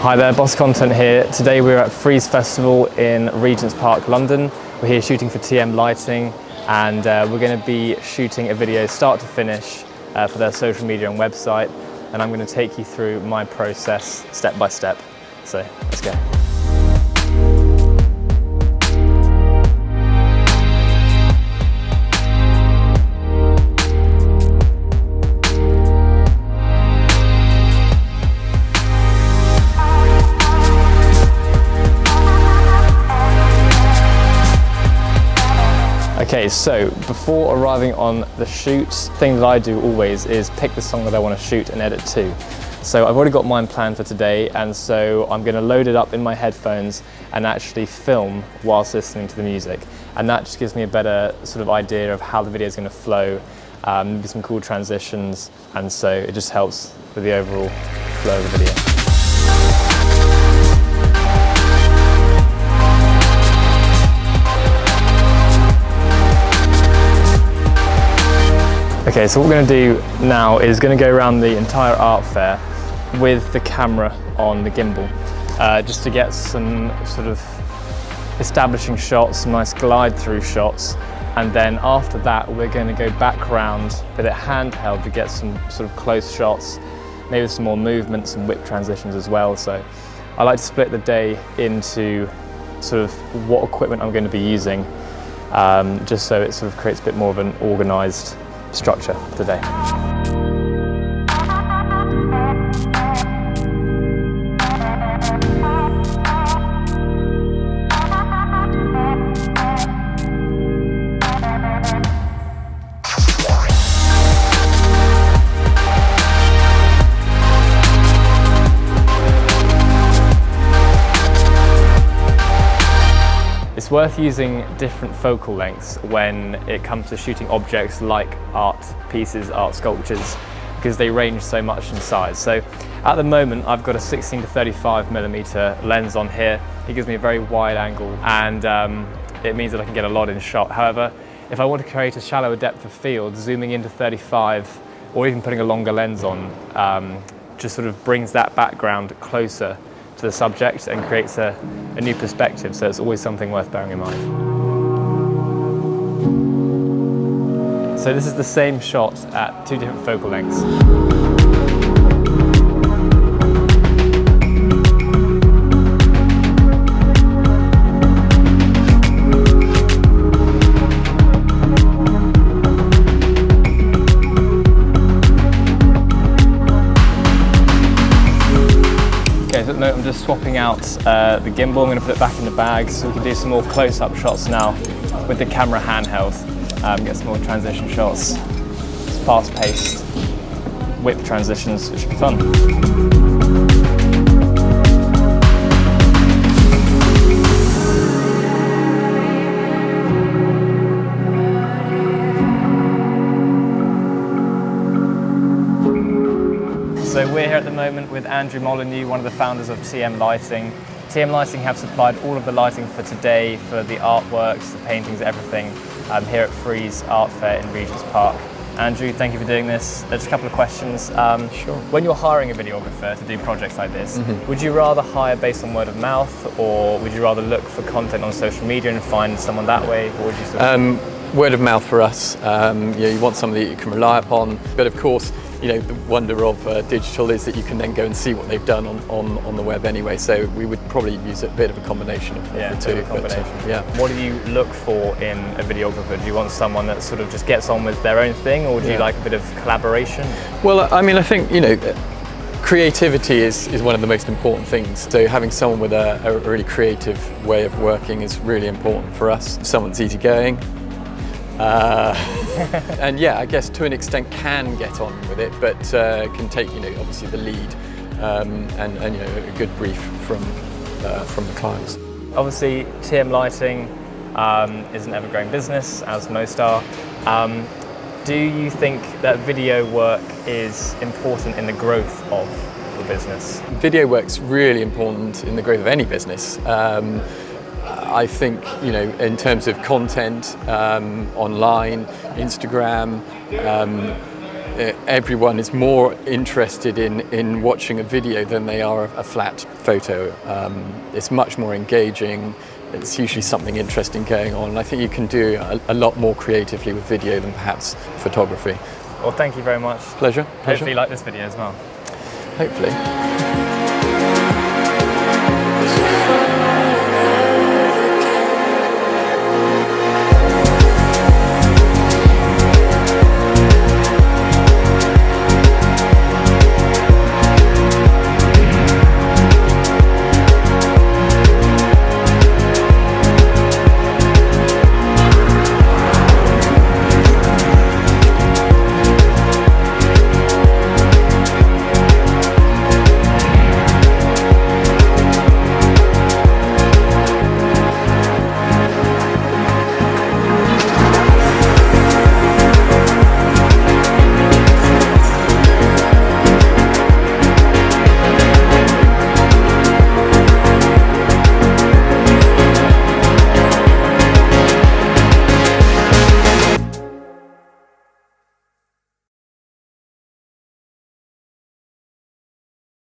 Hi there, Boss Content here. Today we're at Freize Festival in Regents Park, London. We're here shooting for TM Lighting, and we're going to be shooting a video start to finish for their social media and website, and I'm going to take you through my process step by step. So let's go. Okay, so before arriving on the shoot, the thing that I do always is pick the song that I want to shoot and edit to. So I've already got mine planned for today, and so I'm going to load it up in my headphones and actually film whilst listening to the music. And that just gives me a better sort of idea of how the video is going to flow, maybe some cool transitions, and so it just helps with the overall flow of the video. Okay, so what we're going to do now is going to go around the entire art fair with the camera on the gimbal, just to get some sort of establishing shots, some nice glide through shots, and then after that we're going to go back around with it handheld to get some sort of close shots, maybe some more movement, some whip transitions as well. So I like to split the day into sort of what equipment I'm going to be using, just so it sort of creates a bit more of an organised structure today. It's worth using different focal lengths when it comes to shooting objects like art pieces, art sculptures, because they range so much in size. So at the moment I've got a 16 to 35mm lens on here. It gives me a very wide angle, and it means that I can get a lot in shot. However, if I want to create a shallower depth of field, zooming into 35 or even putting a longer lens on just sort of brings that background closer to the subject and creates a new perspective, so it's always something worth bearing in mind. So this is the same shot at two different focal lengths. I'm just swapping out the gimbal. I'm going to put it back in the bag so we can do some more close-up shots now with the camera handheld. Get some more transition shots, fast-paced whip transitions, which should be fun. So we're here at the moment with Andrew Molyneux, one of the founders of TM Lighting. TM Lighting have supplied all of the lighting for today, for the artworks, the paintings, everything, here at Freize Art Fair in Regents Park. Andrew, thank you for doing this. There's a couple of questions. Sure. When you're hiring a videographer to do projects like this, would you rather hire based on word of mouth, or would you rather look for content on social media and find someone that way? Or would you sort of... Word of mouth for us. You want somebody that you can rely upon, but of course, the wonder of digital is that you can then go and see what they've done on the web anyway. So we would probably use a bit of a combination of the two. What do you look for in a videographer? Do you want someone that sort of just gets on with their own thing, or do you like a bit of collaboration? Well, I mean, I think creativity is one of the most important things. So having someone with a really creative way of working is really important for us. Someone's easygoing. And yeah, I guess to an extent can get on with it, but can take obviously the lead and a good brief from the clients. Obviously, TM Lighting is an ever-growing business, as most are. Do you think that video work is important in the growth of the business? Video work's really important in the growth of any business. I think, in terms of content, online, Instagram, everyone is more interested in watching a video than they are a flat photo. It's much more engaging. It's usually something interesting going on. I think you can do a lot more creatively with video than perhaps photography. Well, thank you very much. Pleasure. Hopefully you like this video as well. Hopefully.